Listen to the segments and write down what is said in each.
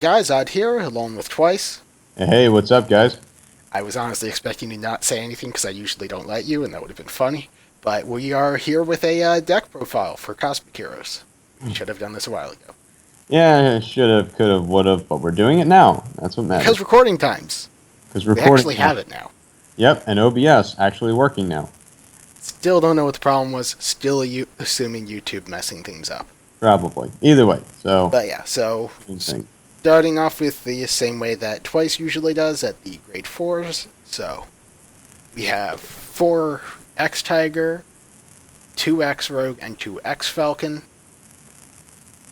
Guys, Odd here, along with Twice. Hey, what's up, guys? I was honestly expecting you to not say anything because I usually don't let you, and that would have been funny. But we are here with a deck profile for Cosmic Heroes. We should have done this a while ago. Yeah, should have, could have, would have, but we're doing it now. That's what Because matters. recording times. Because We recording actually now. have it now. Yep, and OBS actually working now. Still don't know what the problem was. Still assuming YouTube messing things up. Probably. Either way, so But yeah, so same thing. starting off with the same way that Twice usually does at the grade 4s. So we have 4 X Tiger, 2 X Rogue, and 2 X Falcon.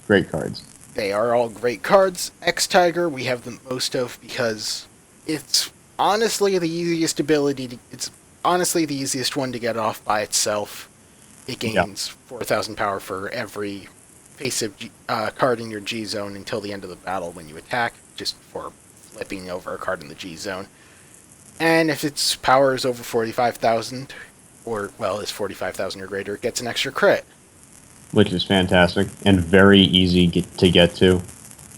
Great cards. They are all great cards. X Tiger we have the most of because it's honestly the easiest ability to, it's honestly the easiest one to get off by itself. It Yeah. gains 4,000 power for every face of card in your G zone until the end of the battle when you attack, just for flipping over a card in the G zone. And if its power is over 45,000, or well, is 45,000 or greater, it gets an extra crit. Which is fantastic and very easy to get to.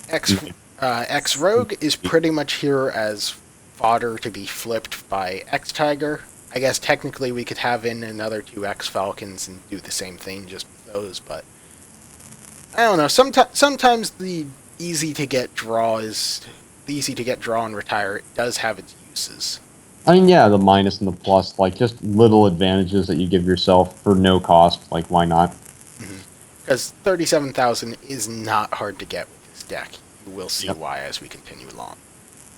X X Rogue is pretty much here as fodder to be flipped by X Tiger. I guess technically we could have in another 2 X Falcons and do the same thing just with those, but I don't know. Sometimes the easy to get draw and retire. It does have its uses. I mean, yeah, the minus and the plus, like just little advantages that you give yourself for no cost. Like, why not? Because 37,000 is not hard to get with this deck. You will see Yep. why as we continue along.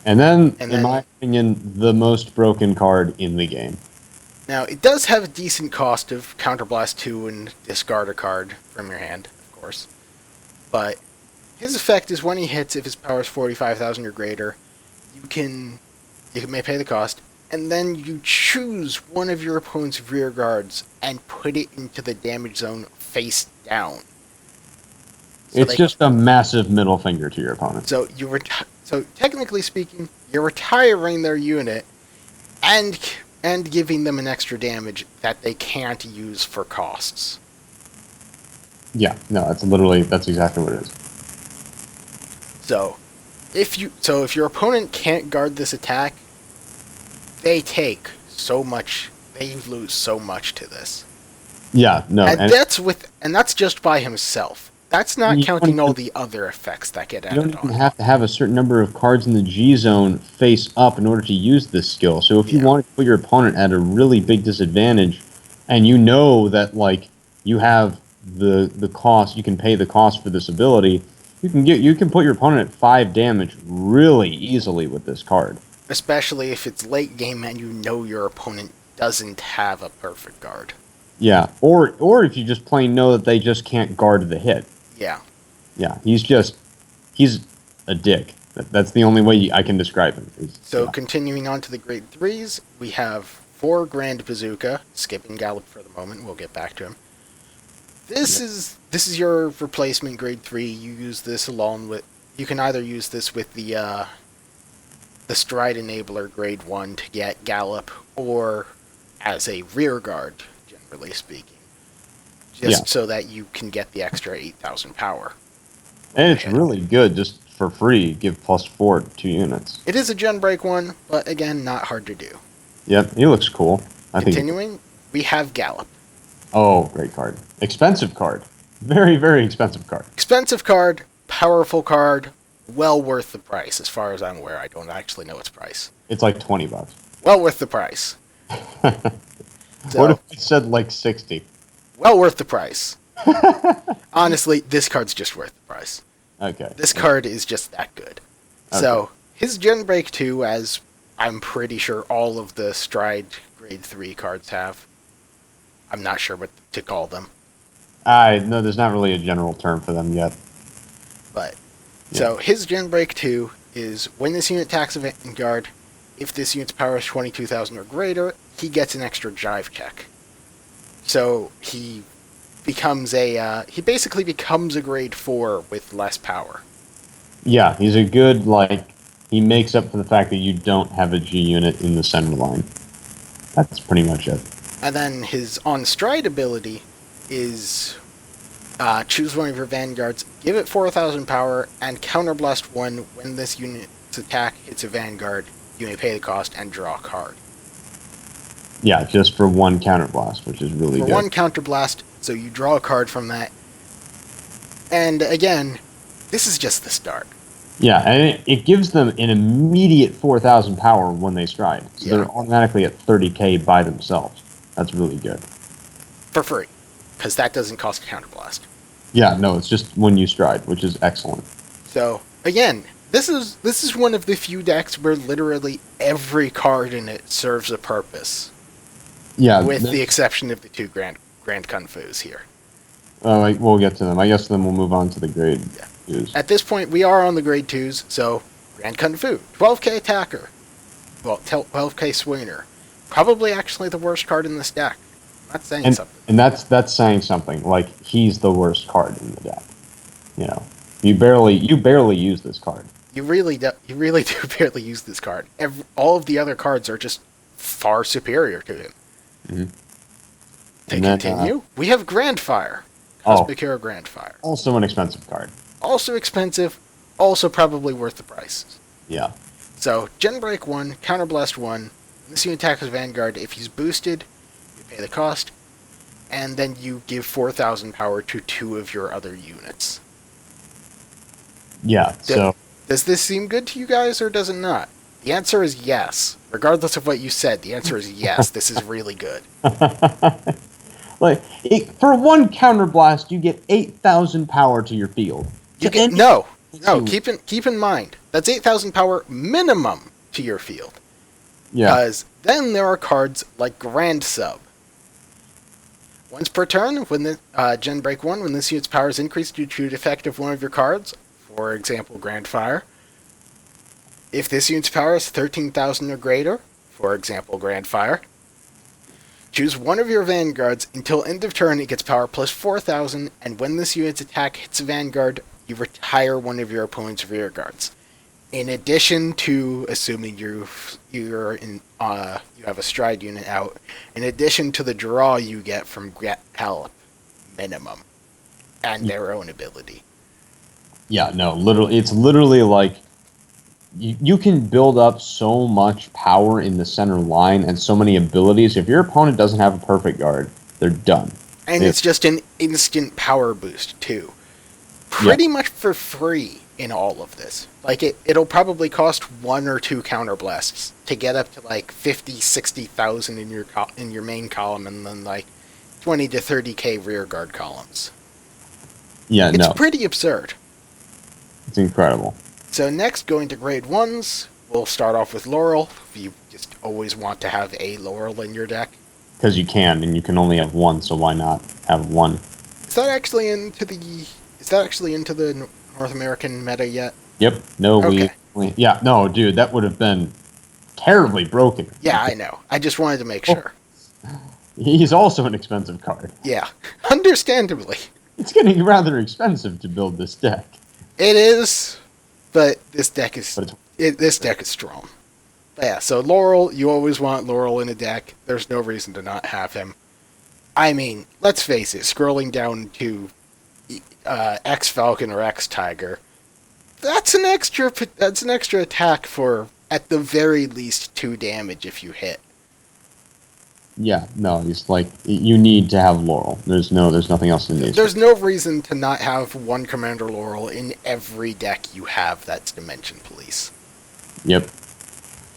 And then, And in then my opinion, the most broken card in the game. now, it does have a decent cost of Counterblast 2 and discard a card from your hand, of course. But his effect is when he hits, if his power is 45,000 or greater, you may pay the cost, and then you choose one of your opponent's rear guards and put it into the damage zone face down. So It's just a massive middle finger to your opponent. so technically speaking, you're retiring their unit and giving them an extra damage that they can't use for costs. Yeah, no, that's exactly what it is. So if your opponent can't guard this attack, they take so much. They lose so much to this, Yeah, no, and that's just by himself. That's not You counting don't all even- the other effects that get you don't added even on. have to have a certain number of cards in the G zone face up in order to use this skill. So if you Yeah. want to put your opponent at a really big disadvantage, and you know that like you have the cost, you can pay the cost for this ability. You can put your opponent at 5 damage really easily with this card. Especially if it's late game and you know your opponent doesn't have a perfect guard. Yeah, or if you just plain know that they just can't guard the hit. Yeah. Yeah, he's a dick. That's the only way I can describe him. So Yeah. continuing on to the grade 3s, we have 4 Grand Bazooka, skipping Gallop for the moment, we'll get back to him. This is your replacement grade 3. You use this along with, you can either use this with the Stride Enabler grade 1 to get Gallop, or as a rear guard, generally speaking. Just Yeah. so that you can get the extra 8,000 power. And it's really good just for free. Give +4 to 2 units. It is a gen break one, but again, not hard to do. Yep, he looks cool. I think. Continuing, we have Gallop. Oh, great card. Expensive card. Very, very expensive card. Expensive card, powerful card, well worth the price. As far as I'm aware, I don't actually know its price. It's like $20. Well worth the price. So, What if we said like 60? well worth the price. Honestly, this card's just worth the price. Okay. This card is just that good. Okay. So, his Gen Break 2, as I'm pretty sure all of the Stride Grade 3 cards have. I'm not sure what to call them. No, there's not really a general term for them yet. But, Yeah. so his Gen Break 2 is when this unit attacks a Vanguard, if this unit's power is 22,000 or greater, he gets an extra Jive check. So, he basically becomes a grade 4 with less power. Yeah, he's a good, like, he makes up for the fact that you don't have a G unit in the center line. That's pretty much it. And then his on stride ability is Choose one of your vanguards, give it 4,000 power, and counterblast one when this unit's attack hits a vanguard. You may pay the cost and draw a card. Yeah, just for one counterblast, which is really For good. one counterblast, so you draw a card from that. And again, this is just the start. Yeah, and it gives them an immediate 4,000 power when they stride. So Yeah. they're automatically at 30k by themselves. That's really good. For free, because that doesn't cost a counterblast. Yeah, no, it's just when you stride, which is excellent. So, again, this is one of the few decks where literally every card in it serves a purpose. Yeah, With the exception of the two Grand Kung Fu's here. we'll get to them. I guess then we'll move on to the grade. Yeah. Twos. At this point, we are on the grade 2s, so Grand Kung Fu, 12k attacker. Well, 12k swinger. Probably actually the worst card in this deck. I'm not saying something. And that's saying something. Like, he's the worst card in the deck. You know, you barely use this card. You really do barely use this card. All of the other cards are just far superior to him. Mm-hmm. To And then, continue, we have Grandfire. Cosmic Hero Grandfire. Also an expensive card. Also expensive, also probably worth the price. Yeah. So, Gen Break 1, Counterblast 1, this unit attacks Vanguard. If he's boosted, you pay the cost, and then you give 4,000 power to 2 of your other units. Yeah, so... Does this seem good to you guys, or does it not? The answer is yes. Regardless of what you said, the answer is yes, this is really good. Like, for one counterblast, you get 8,000 power to your field. No, keep in mind, that's 8,000 power minimum to your field. Yeah. Because then there are cards like Grand Sub. Once per turn, when the Gen Break 1, when this unit's power is increased due to the effect of one of your cards, for example, Grandfire. If this unit's power is 13,000 or greater, for example, Grandfire, choose one of your vanguards until end of turn it gets power plus 4,000, and when this unit's attack hits a vanguard, you retire one of your opponent's rear guards. In addition to, assuming you have a stride unit out, in addition to the draw you get from Grandgallop, minimum, and their own ability. Yeah, no, literally, it's literally like you can build up so much power in the center line and so many abilities. If your opponent doesn't have a perfect guard, they're done. And it's just an instant power boost, too. Pretty much for free in all of this. Like, it'll probably cost 1 or 2 counterblasts to get up to, like, 50, 60,000 in your main column, and then, like, 20 to 30k rear guard columns. Yeah, It's pretty absurd. It's incredible. So next, going to grade 1s, we'll start off with Laurel. You just always want to have a Laurel in your deck. Because you can, and you can only have one, so why not have one? Is that actually into the North American meta yet? Yep. No, Okay. yeah, no, dude, that would have been terribly broken. Yeah, I know. I just wanted to make sure. He's also an expensive card. Yeah, understandably. It's getting rather expensive to build this deck. It is, but this deck is strong. But yeah, so Laurel, you always want Laurel in a deck. There's no reason to not have him. I mean, let's face it, scrolling down to X-Falcon or X-Tiger, that's an extra attack for, at the very least, 2 damage if you hit. Yeah, no, he's like, you need to have Laurel. There's nothing else in these. There's no reason to not have one Commander Laurel in every deck you have that's Dimension Police. Yep.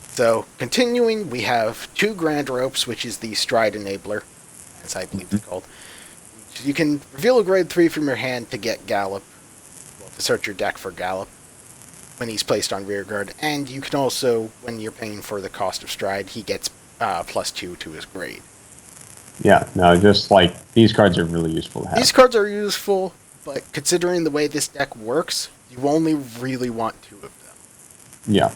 So, continuing, we have 2 Grand Ropes, which is the Stride Enabler, as I believe it's called. You can reveal a grade 3 from your hand to get Gallop, well, to search your deck for Gallop, when he's placed on rearguard, and you can also, when you're paying for the cost of Stride, he gets +2 to his grade. Yeah, no, just like, these cards are really useful to have. These cards are useful, but considering the way this deck works, you only really want 2 of them. Yeah.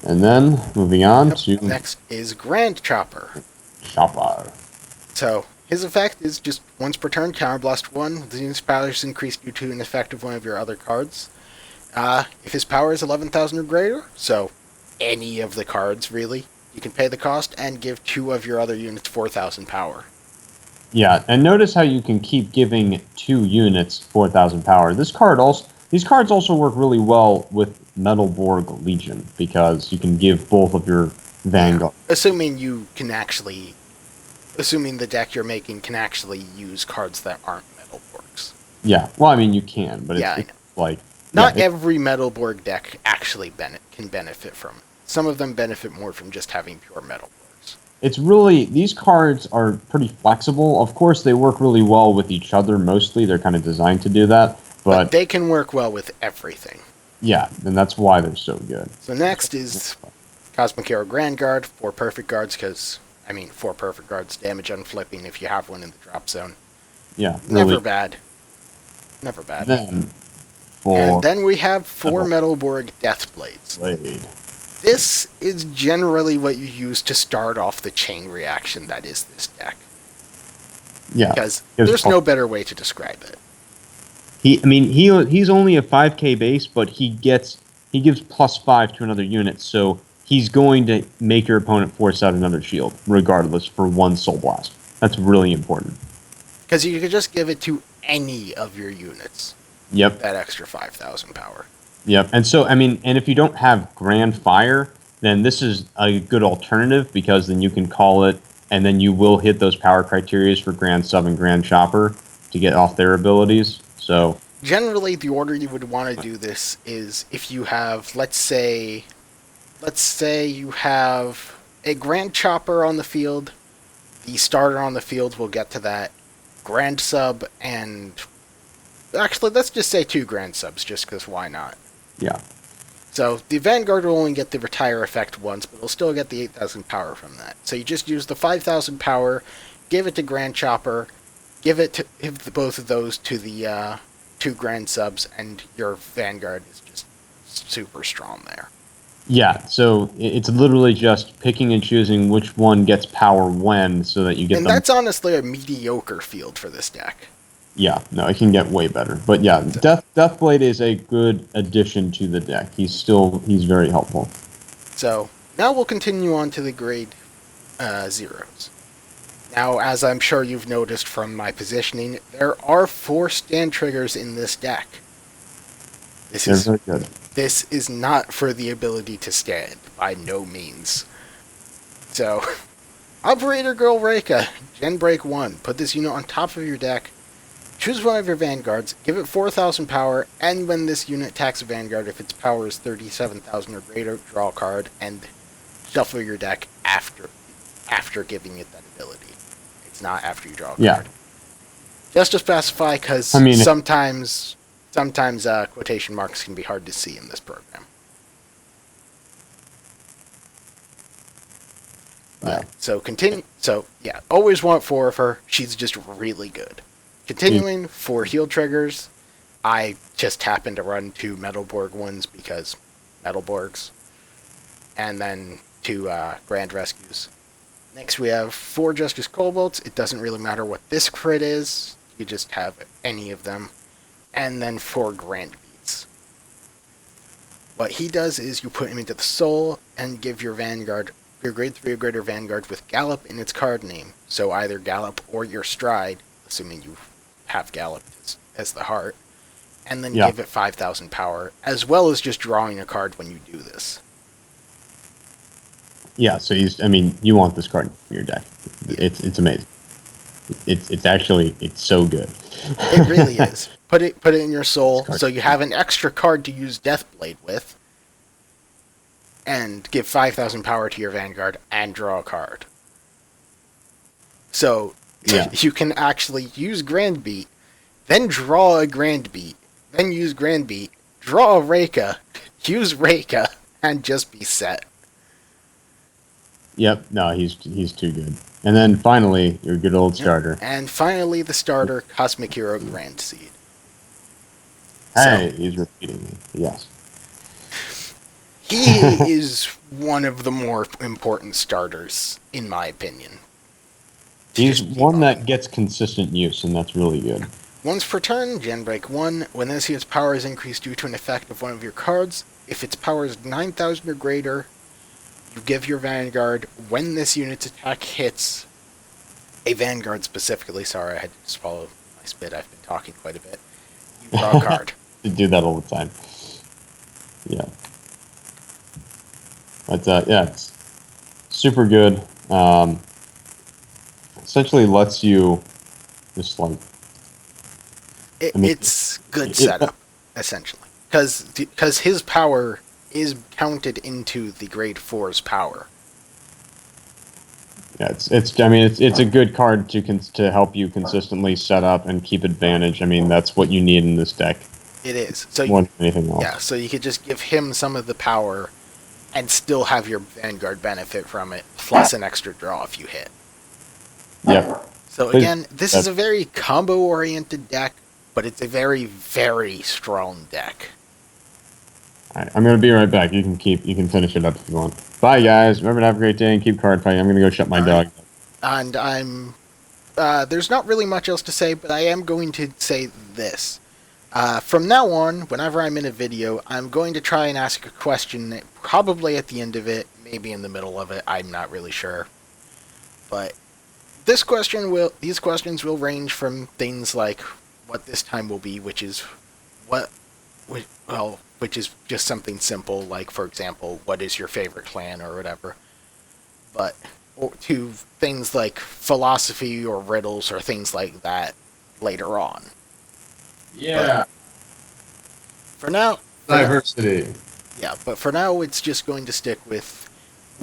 And then, moving on to... Next is Grand Chopper. Chopper. So, his effect is just once per turn, Counterblast 1. The unit's power is increased due to an effect of one of your other cards. If his power is 11,000 or greater, so any of the cards, really, you can pay the cost and give 2 of your other units 4,000 power. Yeah, and notice how you can keep giving 2 units 4,000 power. These cards also work really well with Metalborg Legion because you can give both of your Yeah. Vanguard. Assuming the deck you're making can actually use cards that aren't Metalborgs. Yeah, well, I mean you can, but Yeah, I it's know. like yeah, Not every Metalborg deck actually can benefit from it. Some of them benefit more from just having pure Metalborgs. it's really these cards are pretty flexible. Of course, they work really well with each other. Mostly, they're kind of designed to do that. But But they can work well with everything. yeah, and that's why they're so good. So next is Cosmic Hero Grand Guard, 4 perfect guards, damage unflipping if you have one in the drop zone. Yeah, Never really. bad. Never bad. Then And for then we have 4 Metal Metalborg Deathblades. Blade. This is generally what you use to start off the chain reaction that is this deck. Yeah, Because there's no better way to describe it. He's only a 5K base, but he gives +5 to another unit, so he's going to make your opponent force out another shield, regardless, for 1 Soul Blast. That's really important. Because you could just give it to any of your units. Yep. That extra 5,000 power. Yep. And so, and if you don't have Grand Fire, then this is a good alternative because then you can call it, and then you will hit those power criterias for Grand Sub and Grand Chopper to get off their abilities. So generally, the order you would want to do this is if you have, let's say you have a Grand Chopper on the field, the starter on the field will get to that. Grand Sub and... Actually, let's just say 2 Grand Subs, just because why not? yeah. So, the Vanguard will only get the retire effect once, but it'll still get the 8,000 power from that. So you just use the 5,000 power, give it to Grand Chopper, give both of those to the 2 Grand Subs, and your Vanguard is just super strong there. Yeah, so it's literally just picking and choosing which one gets power when, so that you get. And them. that's honestly a mediocre field for this deck. Yeah, no, it can get way better. But yeah, Deathblade is a good addition to the deck. He's very helpful. So now we'll continue on to the grade zeros. Now, as I'm sure you've noticed from my positioning, there are 4 stand triggers in this deck. They're very good. This is not for the ability to stand, by no means. So, Operator Girl Reika, Gen Break 1. Put this unit on top of your deck. Choose one of your Vanguards, give it 4,000 power, and when this unit attacks a Vanguard, if its power is 37,000 or greater, draw a card, and shuffle your deck after giving it that ability. It's not after you draw a card. Yeah. Just to specify, because sometimes quotation marks can be hard to see in this program. Yeah. Always want 4 of her. She's just really good. Continuing, 4 heal triggers. I just happen to run 2 Metalborg ones because Metalborgs. And then 2 Grand Rescues. Next we have 4 Justice Kobolds. It doesn't really matter what this crit is. You just have any of them. And then 4 Grand Beats. What he does is you put him into the Soul and give your Vanguard, your grade 3 or greater Vanguard with Gallop in its card name. So either Gallop or your Stride, assuming you have Gallop as the heart. And then give it 5,000 power, as well as just drawing a card when you do this. Yeah, so you want this card in your deck. It's amazing. It's so good. It really is. Put it in your Soul, so you have an extra card to use Deathblade with, and give 5,000 power to your Vanguard and draw a card. So you can actually use Grand Beat, then draw a Grand Beat, then use Grand Beat, draw a Reika, use Reika, and just be set. Yep, no, he's too good. And then finally, your good old starter. And finally, the starter, Cosmic Hero Grand Seed. Hey, he's repeating me. Yes. He is one of the more important starters, in my opinion. He's one that gets consistent use, and that's really good. Once per turn, Gen Break 1, when this unit's power is increased due to an effect of one of your cards, if its power is 9,000 or greater, you give your Vanguard, when this unit's attack hits, A Vanguard specifically. Sorry, I had to swallow my spit. I've been talking quite a bit. You draw a card. You do that all the time. Yeah. But yeah, it's super good. Essentially lets you just like. I mean, It's good setup, essentially, because his power is counted into the grade 4's power. Yeah, it's a good card to help you consistently set up and keep advantage. I mean, that's what you need in this deck It is. So more than anything else. yeah, so you could just give him some of the power and still have your Vanguard benefit from it, plus an extra draw if you hit. Yep. So again, this is a very combo-oriented deck, but it's a very, very strong deck. All right, I'm gonna be right back. You can finish it up if you want. Bye, guys. Remember to have a great day and keep card fighting. I'm gonna go shut my dog. And there's not really much else to say, but I am going to say this. From now on, whenever I'm in a video, I'm going to try and ask a question, probably at the end of it, maybe in the middle of it, I'm not really sure. But these questions will range from things like what this time will be, which is just something simple, like, for example, what is your favorite clan or whatever. But to things like philosophy or riddles or things like that later on. Yeah. But for now, Diversity. yeah, but for now it's just going to stick with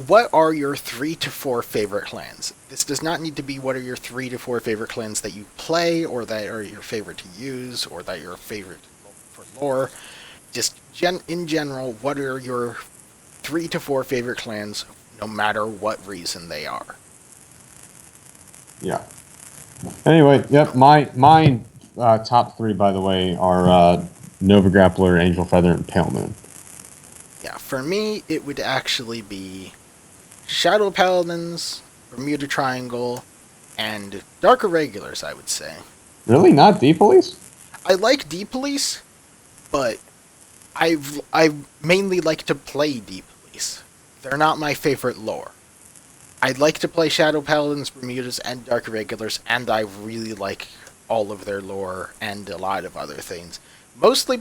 what are your 3 to 4 favorite clans. This does not need to be what are your 3 to 4 favorite clans that you play, or that are your favorite to use, or that you're favorite for lore. Just in general, what are your 3 to 4 favorite clans, no matter what reason they are. Yeah. Anyway, yep. My top 3, by the way, are Nova Grappler, Angel Feather, and Pale Moon. Yeah, for me, it would actually be Shadow Paladins, Bermuda Triangle, and Dark Irregulars, I would say. Really, not D Police? I like D Police, but I mainly like to play D Police. They're not my favorite lore. I'd like to play Shadow Paladins, Bermudas, and Dark Irregulars, and I really like all of their lore and a lot of other things. Mostly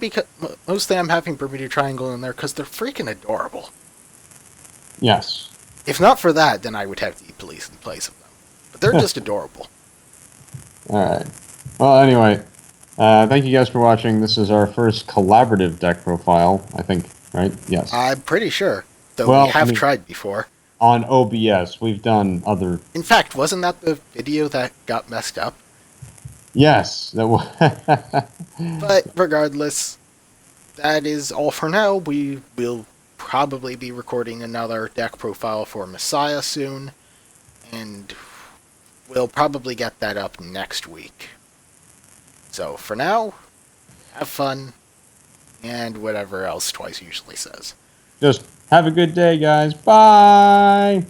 I'm having Bermuda Triangle in there because they're freaking adorable. Yes. If not for that, then I would have D Police in place of them. But they're just adorable. All right. Well, anyway, thank you guys for watching. This is our first collaborative deck profile, I think, right? Yes. I'm pretty sure, though we have tried before. On OBS, we've done other... In fact, wasn't that the video that got messed up? Yes. That was... But regardless, that is all for now. We will probably be recording another deck profile for Messiah soon, and we'll probably get that up next week. So for now, have fun, and whatever else Twice usually says. Just have a good day, guys. Bye!